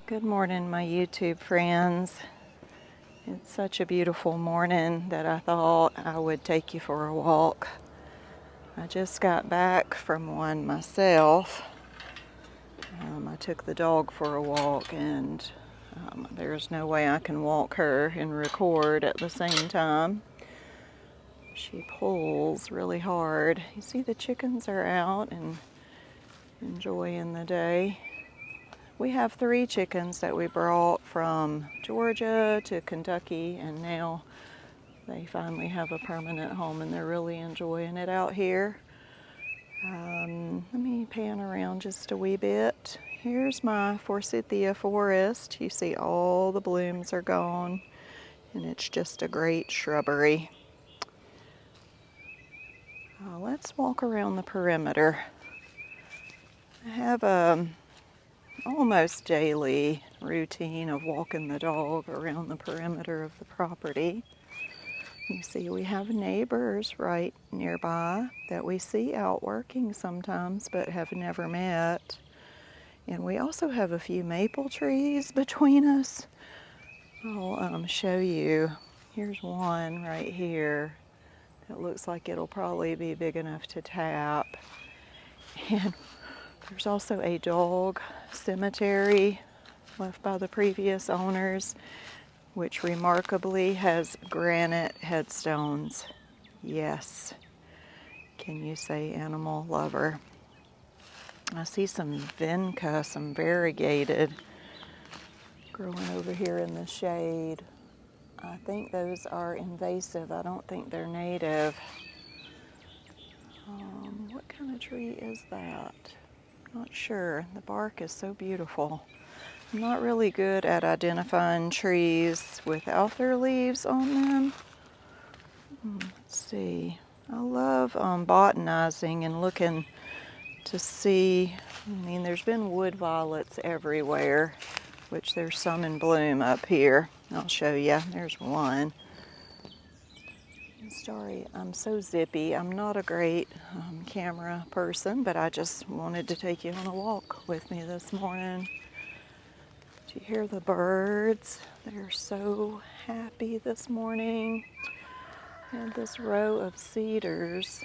Good morning, my YouTube friends. It's such a beautiful morning that I thought I would take you for a walk. I just got back from one myself. I took the dog for a walk, and there's no way I can walk her and record at the same time. She pulls really hard. You see, the chickens are out and enjoying the day. We have 3 chickens that we brought from Georgia to Kentucky, and now they finally have a permanent home and they're really enjoying it out here. Let me pan around just a wee bit. Here's my Forsythia forest. You see all the blooms are gone and it's just a great shrubbery. Let's walk around the perimeter. I have a almost daily routine of walking the dog around the perimeter of the property. You see, we have neighbors right nearby that we see out working sometimes but have never met. And we also have a few maple trees between us. I'll show you. Here's one right here. It looks like it'll probably be big enough to tap. And there's also a dog cemetery left by the previous owners, which remarkably has granite headstones. Yes. Can you say animal lover? I see some vinca, some variegated, growing over here in the shade. I think those are invasive. I don't think they're native. What kind of tree is that? Not sure. The bark is so beautiful. I'm not really good at identifying trees without their leaves on them. Let's see. I love botanizing and looking to see. There's been wood violets everywhere, which there's some in bloom up here. I'll show you. There's one. Sorry, I'm so zippy. I'm not a great camera person, but I just wanted to take you on a walk with me this morning. Do you hear the birds? They're so happy this morning. And this row of cedars,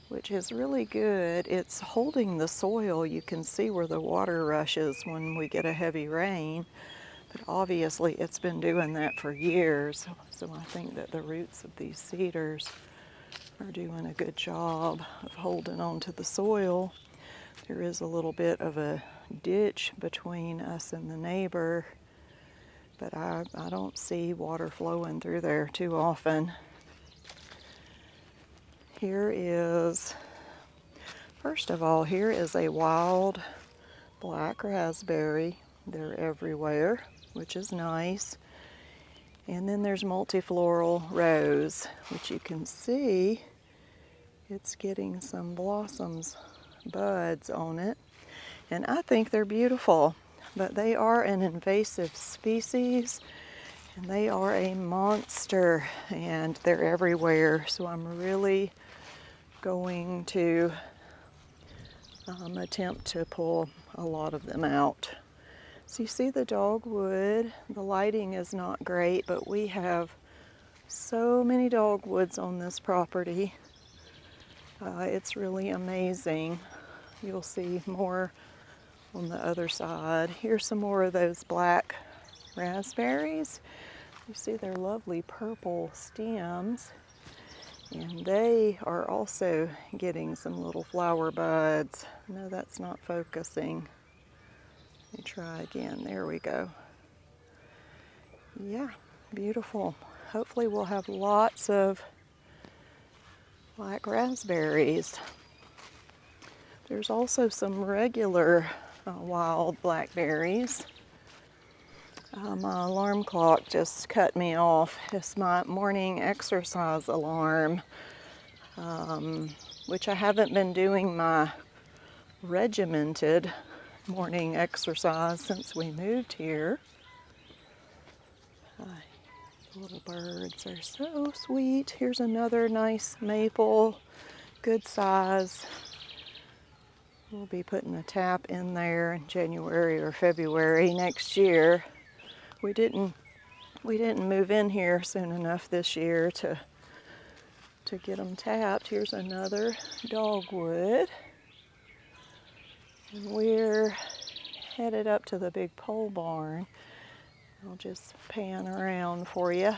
which is really good. It's holding the soil. You can see where the water rushes when we get a heavy rain. But obviously it's been doing that for years. So I think that the roots of these cedars are doing a good job of holding on to the soil. There is a little bit of a ditch between us and the neighbor, but I don't see water flowing through there too often. First of all, here is a wild black raspberry. They're everywhere, which is nice. And then there's multifloral rose, which you can see it's getting some blossoms, buds on it. And I think they're beautiful, but they are an invasive species and they are a monster and they're everywhere. So I'm really going to attempt to pull a lot of them out. So you see the dogwood. The lighting is not great, but we have so many dogwoods on this property. It's really amazing. You'll see more on the other side. Here's some more of those black raspberries. You see their lovely purple stems. And they are also getting some little flower buds. No, that's not focusing. Let me try again. There we go. Yeah, beautiful. Hopefully we'll have lots of black raspberries. There's also some regular wild blackberries. My alarm clock just cut me off. It's my morning exercise alarm, which I haven't been doing my regimented morning exercise since we moved here. The little birds are so sweet. Here's another nice maple, good size. We'll be putting a tap in there in January or February next year. We didn't move in here soon enough this year to get them tapped. Here's another dogwood. And we're headed up to the big pole barn. I'll just pan around for you.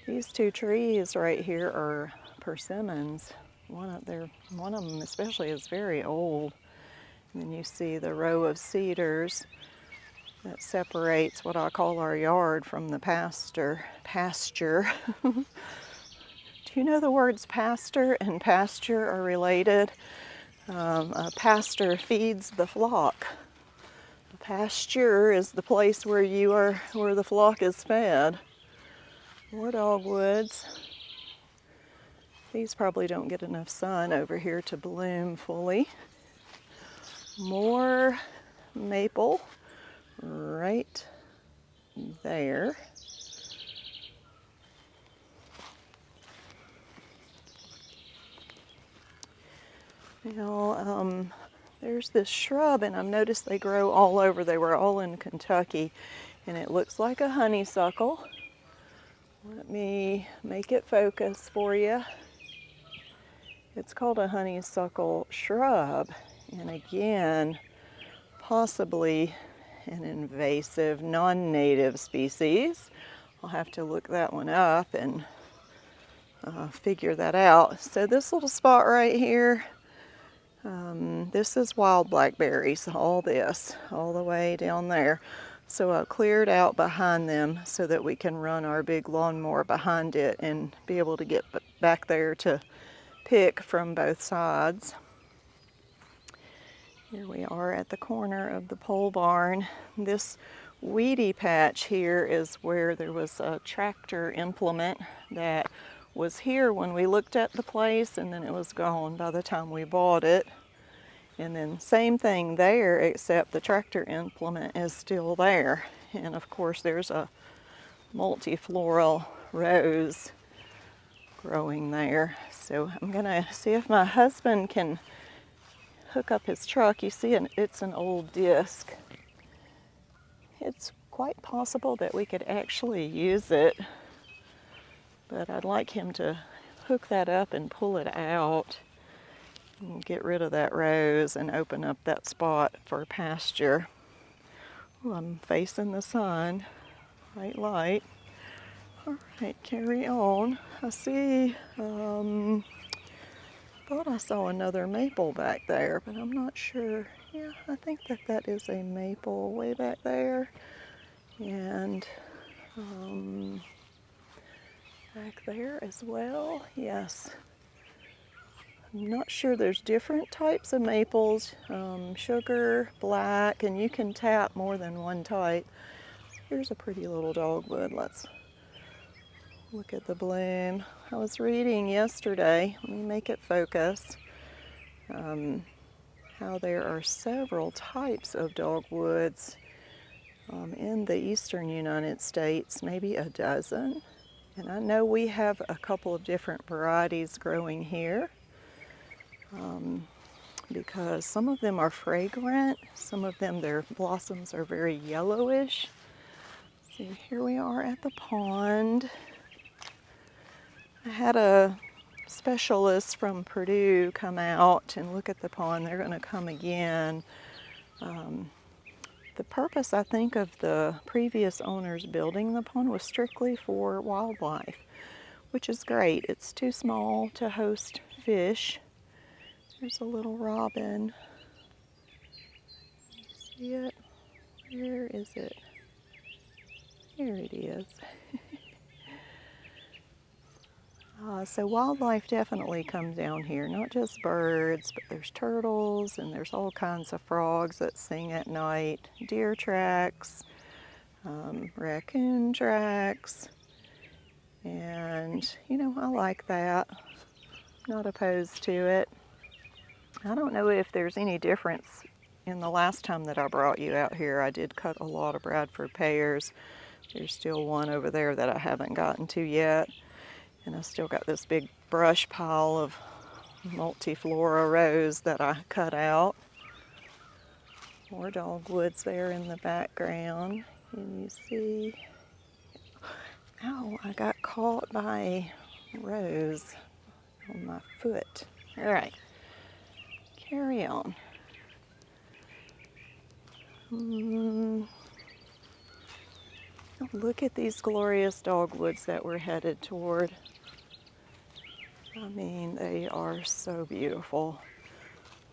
These two trees right here are persimmons. One of them especially is very old. And then you see the row of cedars that separates what I call our yard from the pasture. Do you know the words pastor and pasture are related? A pastor feeds the flock. A pasture is the place where the flock is fed. More dogwoods. These probably don't get enough sun over here to bloom fully. More maple right there. Now, there's this shrub, and I've noticed they grow all over. They were all in Kentucky, and it looks like a honeysuckle. Let me make it focus for you. It's called a honeysuckle shrub, and again, possibly an invasive, non-native species. I'll have to look that one up and figure that out. So this little spot right here, this is wild blackberries, all the way down there. So I cleared out behind them so that we can run our big lawnmower behind it and be able to get back there to pick from both sides. Here we are at the corner of the pole barn. This weedy patch here is where there was a tractor implement that was here when we looked at the place, and then it was gone by the time we bought it. And then same thing there, except the tractor implement is still there. And of course there's a multifloral rose growing there. So I'm gonna see if my husband can hook up his truck. You see, it's an old disc. It's quite possible that we could actually use it, but I'd like him to hook that up and pull it out and get rid of that rose and open up that spot for pasture. Ooh, I'm facing the sun, bright light. All right, carry on. I see, thought I saw another maple back there, but I'm not sure. Yeah, I think that is a maple way back there. And back there as well, yes. I'm not sure, there's different types of maples, sugar, black, and you can tap more than one type. Here's a pretty little dogwood. Let's look at the bloom. I was reading yesterday, let me make it focus, how there are several types of dogwoods in the eastern United States, maybe a dozen. And I know we have a couple of different varieties growing here. Because some of them are fragrant, some of them, their blossoms are very yellowish. So here we are at the pond. I had a specialist from Purdue come out and look at the pond. They're going to come again. The purpose, I think, of the previous owners building the pond was strictly for wildlife, which is great. It's too small to host fish. There's a little robin. You see it? Where is it? Here it is. So wildlife definitely comes down here, not just birds, but there's turtles and there's all kinds of frogs that sing at night, deer tracks, raccoon tracks, and I like that. Not opposed to it. I don't know if there's any difference in the last time that I brought you out here. I did cut a lot of Bradford pears. There's still one over there that I haven't gotten to yet. And I still got this big brush pile of multiflora rose that I cut out. More dogwoods there in the background. Can you see? Ow, I got caught by a rose on my foot. All right, carry on. Look at these glorious dogwoods that we're headed toward. I mean, they are so beautiful.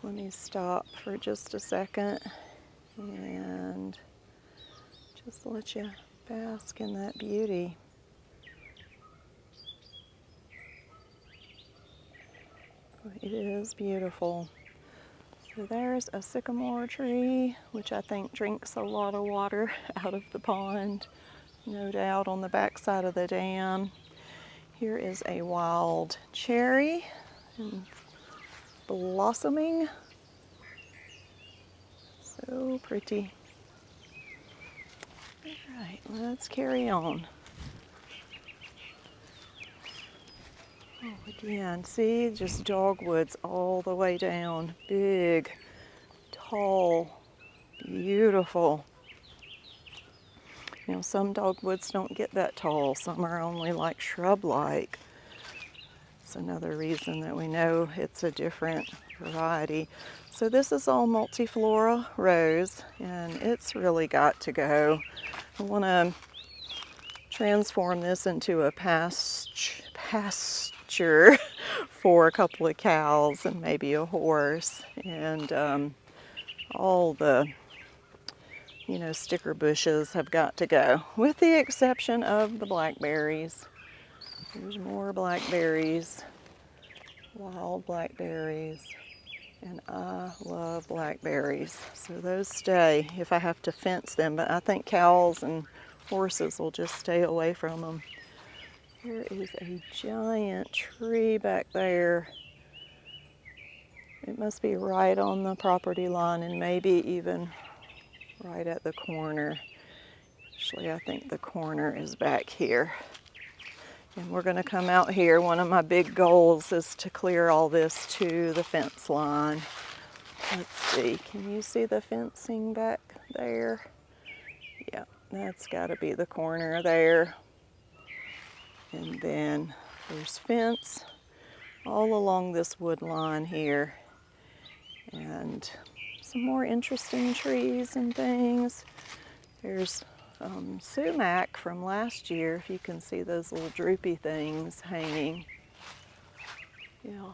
Let me stop for just a second and just let you bask in that beauty. It is beautiful. So there's a sycamore tree, which I think drinks a lot of water out of the pond, no doubt, on the backside of the dam. Here is a wild cherry blossoming. So pretty. All right, let's carry on. Oh, again, see, just dogwoods all the way down. Big, tall, beautiful. You know, some dogwoods don't get that tall. Some are only like shrub-like. It's another reason that we know it's a different variety. So this is all multiflora rose, and it's really got to go. I want to transform this into a pasture for a couple of cows and maybe a horse, and all the sticker bushes have got to go, with the exception of the blackberries. There's more blackberries, wild blackberries, and I love blackberries, so those stay if I have to fence them, but I think cows and horses will just stay away from them. There is a giant tree back there. It must be right on the property line and maybe even right at the corner. Actually, I think the corner is back here. And we're going to come out here. One of my big goals is to clear all this to the fence line. Let's see, can you see the fencing back there? Yeah, that's got to be the corner there. And then there's fence all along this wood line here. And some more interesting trees and things. There's sumac from last year, if you can see those little droopy things hanging. Yeah,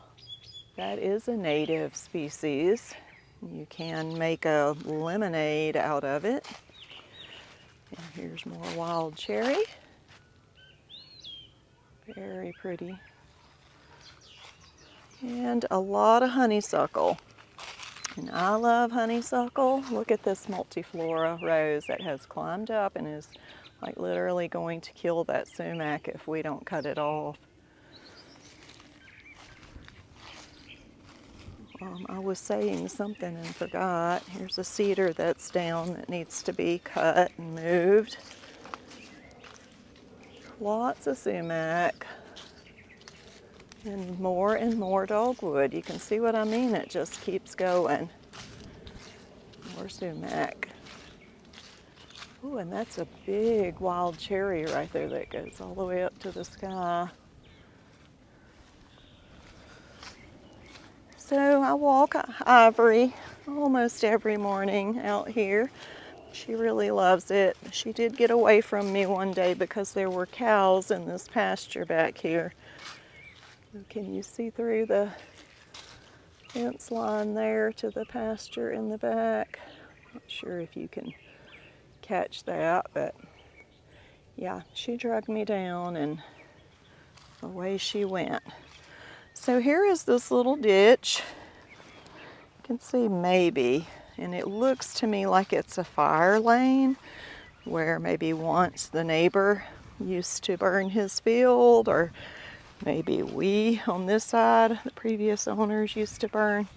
that is a native species. You can make a lemonade out of it. And here's more wild cherry. Very pretty. And a lot of honeysuckle. And I love honeysuckle. Look at this multiflora rose that has climbed up and is like literally going to kill that sumac if we don't cut it off. I was saying something and forgot. Here's a cedar that's down that needs to be cut and moved. Lots of sumac. And more dogwood. You can see what I mean, it just keeps going. More sumac. Ooh, and that's a big wild cherry right there that goes all the way up to the sky. So I walk Ivory almost every morning out here. She really loves it. She did get away from me one day because there were cows in this pasture back here. Can you see through the fence line there to the pasture in the back? Not sure if you can catch that, but yeah, she dragged me down and away she went. So here is this little ditch. You can see maybe, and it looks to me like it's a fire lane where maybe once the neighbor used to burn his field, or maybe we on this side, the previous owners, used to burn.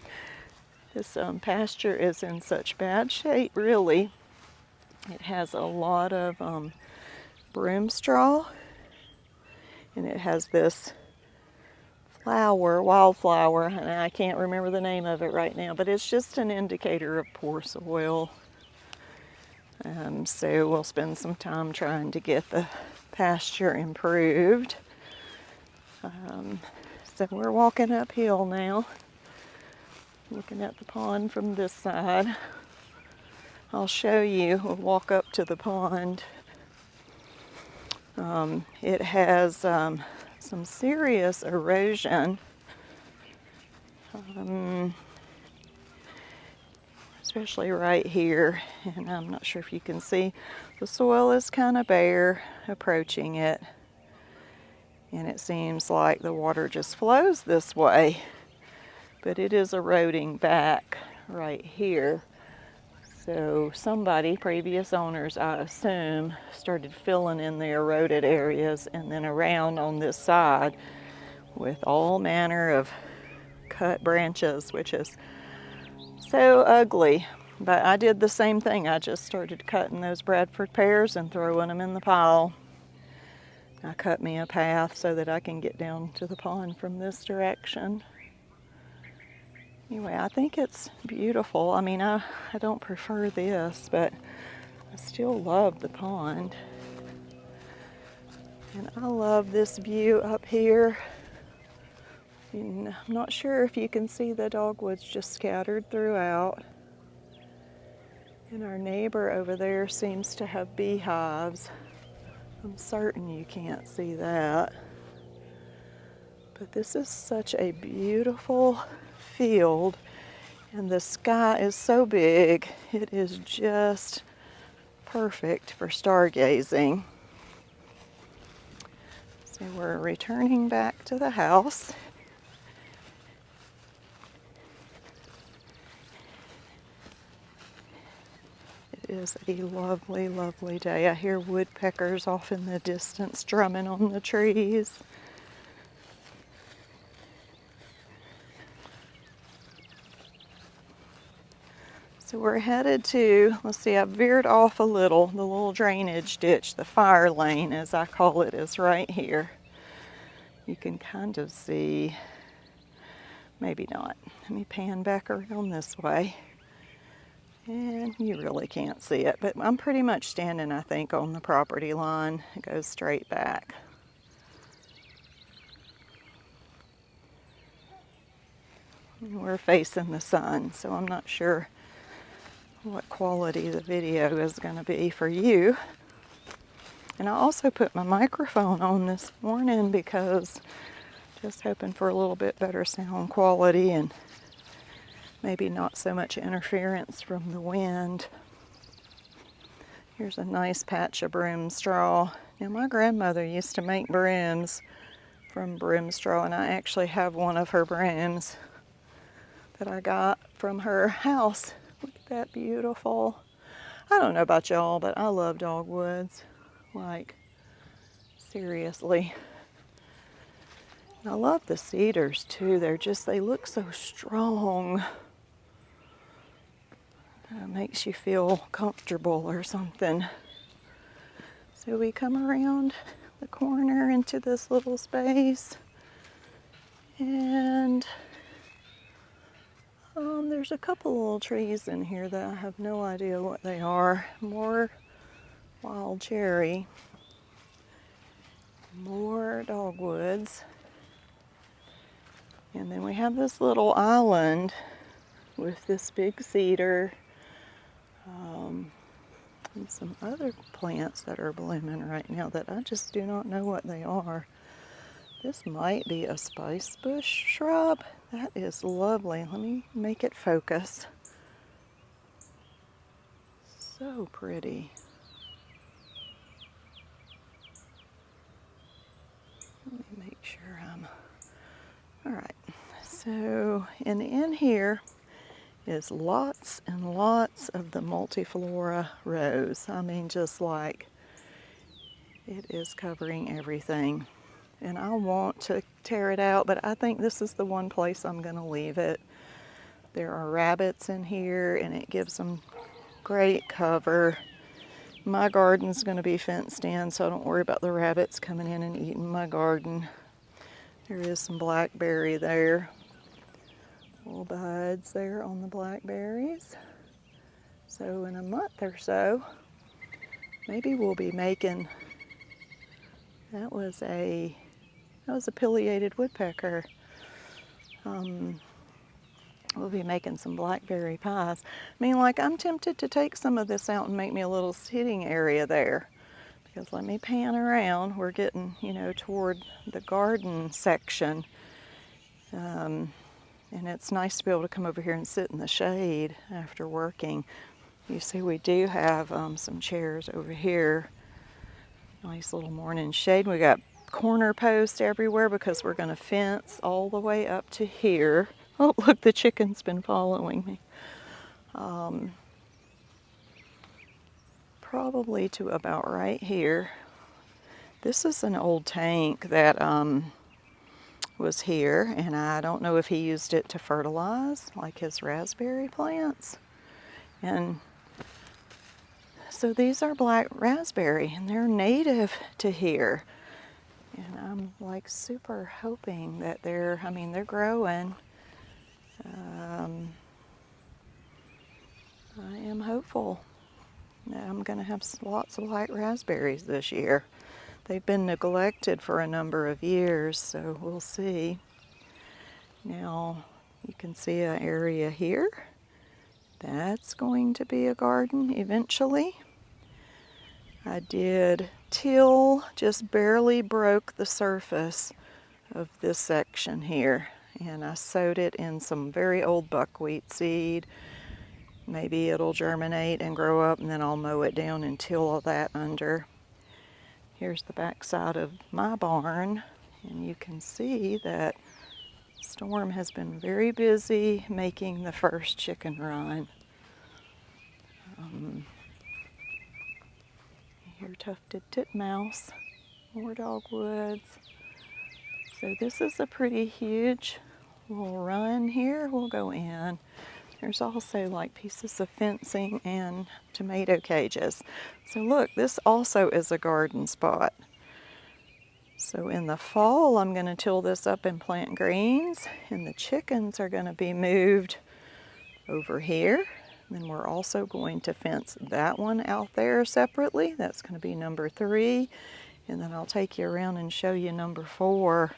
This pasture is in such bad shape, really. It has a lot of broom straw, and it has this wildflower, and I can't remember the name of it right now, but it's just an indicator of poor soil. So we'll spend some time trying to get the pasture improved. So we're walking uphill now, looking at the pond from this side. I'll show you, we'll walk up to the pond. It has some serious erosion, especially right here, and I'm not sure if you can see, the soil is kind of bare approaching it, and it seems like the water just flows this way, but it is eroding back right here. So somebody, previous owners I assume, started filling in the eroded areas, and then around on this side with all manner of cut branches, which is so ugly. But I did the same thing. I just started cutting those Bradford pears and throwing them in the pile. I cut me a path so that I can get down to the pond from this direction. Anyway, I think it's beautiful. I mean, I don't prefer this, but I still love the pond. And I love this view up here. And I'm not sure if you can see the dogwoods just scattered throughout. And our neighbor over there seems to have beehives. I'm certain you can't see that. But this is such a beautiful field, and the sky is so big, it is just perfect for stargazing. So we're returning back to the house. It is a lovely, lovely day. I hear woodpeckers off in the distance drumming on the trees. So we're headed to, let's see, I veered off a little. The little drainage ditch, the fire lane as I call it, is right here. You can kind of see, maybe not. Let me pan back around this way. And you really can't see it, but I'm pretty much standing, I think, on the property line. It goes straight back. And we're facing the sun, so I'm not sure what quality the video is going to be for you. And I also put my microphone on this morning because just hoping for a little bit better sound quality and maybe not so much interference from the wind. Here's a nice patch of broom straw. Now my grandmother used to make brooms from broom straw, and I actually have one of her brooms that I got from her house. Look at that, beautiful. I don't know about y'all, but I love dogwoods. Like, seriously. And I love the cedars too. They look so strong. It makes you feel comfortable or something. So we come around the corner into this little space, and there's a couple little trees in here that I have no idea what they are. More wild cherry, more dogwoods, and then we have this little island with this big cedar, and some other plants that are blooming right now that I just do not know what they are. This might be a spice bush shrub. That is lovely. Let me make it focus. So pretty. Let me make sure I'm... All right. So, and in here is lots and lots of the multiflora rose. I mean, just like it is covering everything. And I want to tear it out, but I think this is the one place I'm going to leave it. There are rabbits in here, and it gives them great cover. My garden's going to be fenced in, so I don't worry about the rabbits coming in and eating my garden. There is some blackberry there. Little buds there on the blackberries. So in a month or so, maybe we'll be making, that was a pileated woodpecker. We'll be making some blackberry pies. I mean, like, I'm tempted to take some of this out and make me a little sitting area there. Because let me pan around. We're getting, toward the garden section. And it's nice to be able to come over here and sit in the shade after working. You see, we do have some chairs over here. Nice little morning shade. We got corner posts everywhere because we're going to fence all the way up to here. Oh, look, the chicken's been following me. Probably to about right here. This is an old tank that was here, and I don't know if he used it to fertilize, like his raspberry plants. And so these are black raspberry, and they're native to here. And I'm like super hoping that they're growing. I am hopeful that I'm going to have lots of white raspberries this year. They've been neglected for a number of years, so we'll see. Now, you can see an area here. That's going to be a garden eventually. I did till, just barely broke the surface of this section here. And I sowed it in some very old buckwheat seed. Maybe it'll germinate and grow up, and then I'll mow it down and till all that under. Here's the back side of my barn, and you can see that Storm has been very busy making the first chicken run. Here, tufted titmouse, more dogwoods. So this is a pretty huge little run here. We'll go in. There's also like pieces of fencing and tomato cages. So look, this also is a garden spot. So in the fall, I'm going to till this up and plant greens, and the chickens are going to be moved over here. And then we're also going to fence that one out there separately. That's going to be number 3. And then I'll take you around and show you number 4.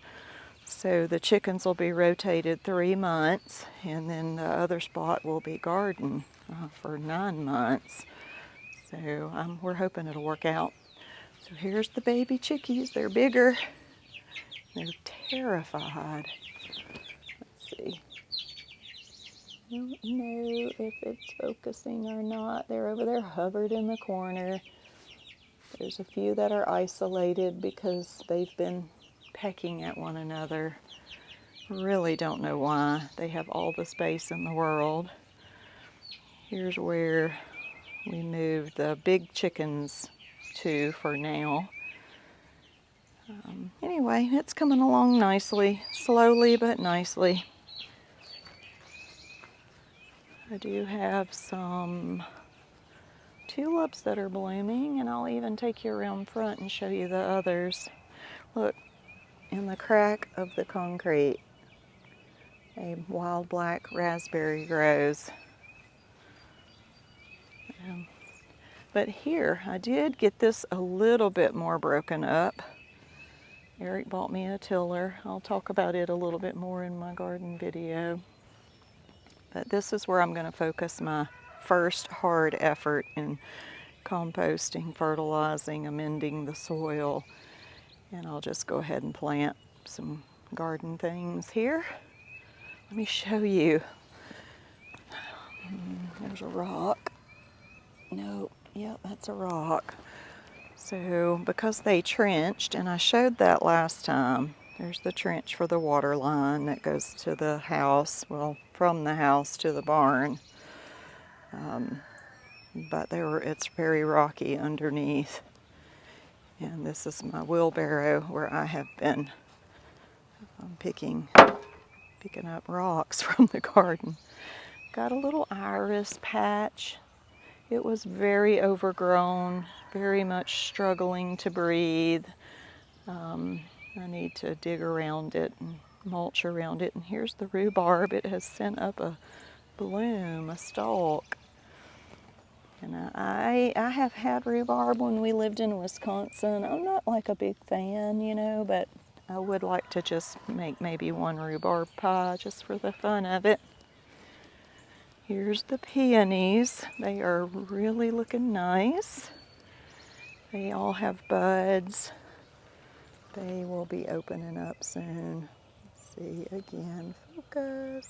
So the chickens will be rotated 3 months, and then the other spot will be garden for 9 months. So we're hoping it'll work out. So here's the baby chickies. They're bigger. They're terrified. Let's see. I don't know if it's focusing or not. They're over there hovered in the corner. There's a few that are isolated because they've been pecking at one another. Really don't know why. They have all the space in the world. Here's where we moved the big chickens to for now. Anyway, it's coming along nicely, slowly but nicely. I do have some tulips that are blooming, and I'll even take you around front and show you the others. Look, in the crack of the concrete, a wild black raspberry grows. But here, I did get this a little bit more broken up. Eric bought me a tiller. I'll talk about it a little bit more in my garden video. But this is where I'm going to focus my first hard effort in composting, fertilizing, amending the soil. And I'll just go ahead and plant some garden things here. Let me show you. There's a rock. No, yep, that's a rock. So because they trenched, and I showed that last time, there's the trench for the water line that goes to the house, well, from the house to the barn. But it's very rocky underneath. And this is my wheelbarrow where I have been picking up rocks from the garden. Got a little iris patch. It was very overgrown, very much struggling to breathe. I need to dig around it and mulch around it. And here's the rhubarb. It has sent up a bloom, a stalk. And I have had rhubarb when we lived in Wisconsin. I'm not like a big fan, you know, but I would like to just make maybe one rhubarb pie just for the fun of it. Here's the peonies. They are really looking nice. They all have buds. They will be opening up soon. Let's see again, focus.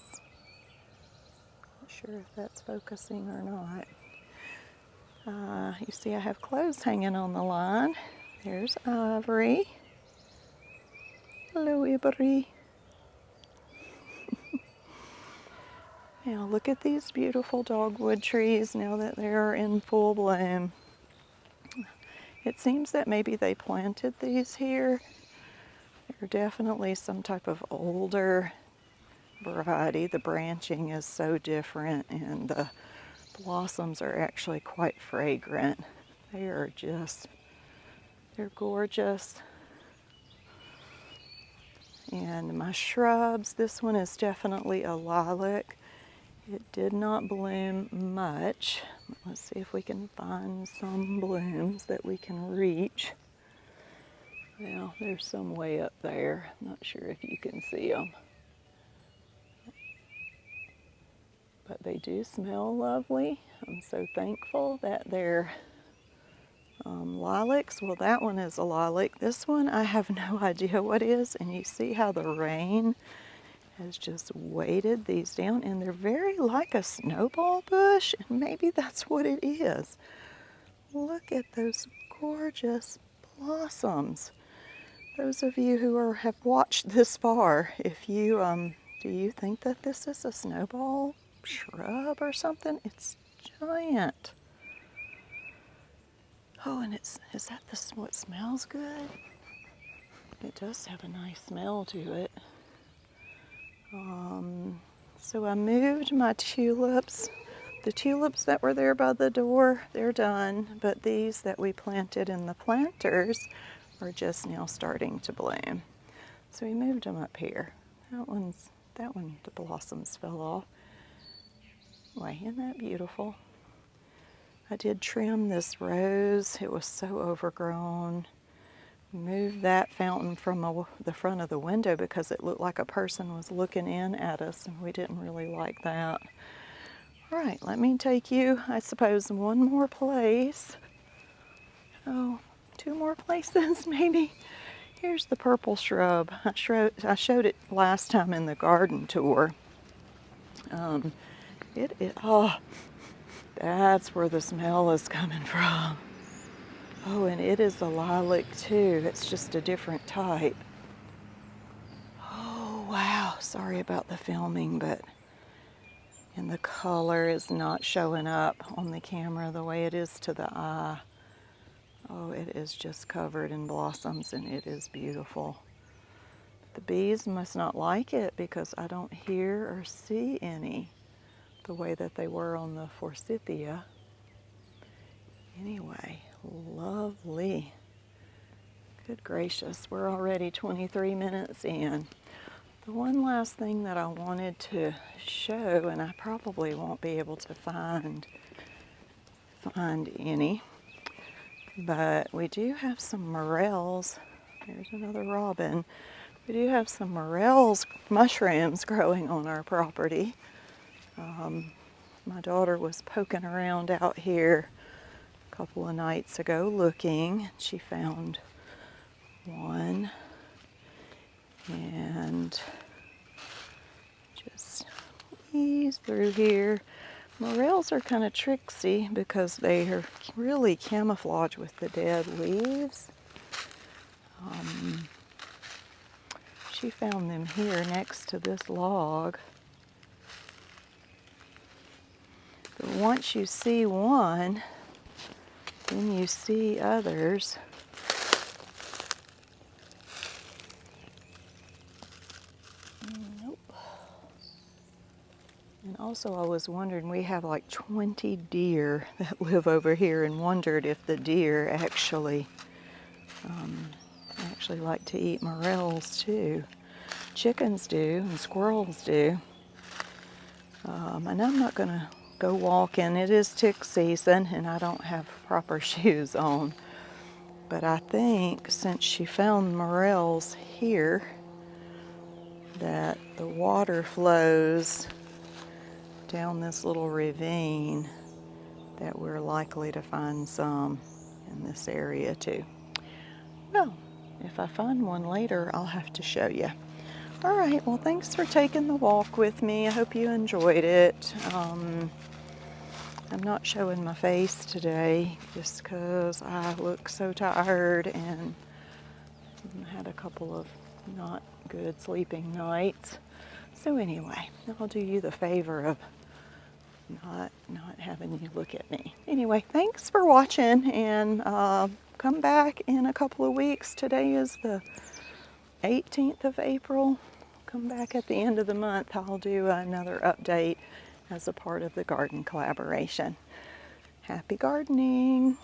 Not sure if that's focusing or not. You see I have clothes hanging on the line. There's Ivory. Hello, Ivory. Now look at these beautiful dogwood trees now that they're in full bloom. It seems that maybe they planted these here. They're definitely some type of older variety. The branching is so different and the blossoms are actually quite fragrant. They're gorgeous. And my shrubs, this one is definitely a lilac. It did not bloom much. Let's see if we can find some blooms that we can reach. Well, there's some way up there. I'm not sure if you can see them. But they do smell lovely. I'm so thankful that they're lilacs. Well, that one is a lilac. This one, I have no idea what is. And you see how the rain has just weighted these down, and they're very like a snowball bush, and maybe that's what it is. Look at those gorgeous blossoms. Those of you who have watched this far, if you do you think that this is a snowball shrub or something? It's giant. Oh, and is that what smells good? It does have a nice smell to it. So I moved my tulips. The tulips that were there by the door, they're done, but these that we planted in the planters are just now starting to bloom. So we moved them up here. That one, the blossoms fell off. Why, isn't that beautiful? I did trim this rose. It was so overgrown. Moved that fountain from the front of the window because it looked like a person was looking in at us, and we didn't really like that. All right, let me take you, I suppose, one more place. Oh, two more places maybe. Here's the purple shrub. I showed it last time in the garden tour. Oh, that's where the smell is coming from. Oh, and it is a lilac too. It's just a different type. Oh, wow. Sorry about the filming, and the color is not showing up on the camera the way it is to the eye. Oh, it is just covered in blossoms, and it is beautiful. The bees must not like it because I don't hear or see any the way that they were on the forsythia. Anyway, lovely. Good gracious, we're already 23 minutes in. The one last thing that I wanted to show, and I probably won't be able to find any, but we do have some morels. There's another robin. We do have some morels mushrooms growing on our property. My daughter was poking around out here a couple of nights ago looking. She found one, and just ease through here. Morels are kind of tricksy because they are really camouflaged with the dead leaves. She found them here next to this log. But once you see one, then you see others. Nope. And also I was wondering, we have like 20 deer that live over here, and wondered if the deer actually actually like to eat morels too. Chickens do, and squirrels do. And I'm not gonna go walking. It is tick season and I don't have proper shoes on. But I think since she found morels here, that the water flows down this little ravine, that we're likely to find some in this area too. Well, if I find one later, I'll have to show you. All right, well, thanks for taking the walk with me. I hope you enjoyed it. I'm not showing my face today just because I look so tired and had a couple of not good sleeping nights. So anyway, I'll do you the favor of not having you look at me. Anyway, thanks for watching, and come back in a couple of weeks. Today is the 18th of April. Come back at the end of the month. I'll do another update as a part of the garden collaboration. Happy gardening!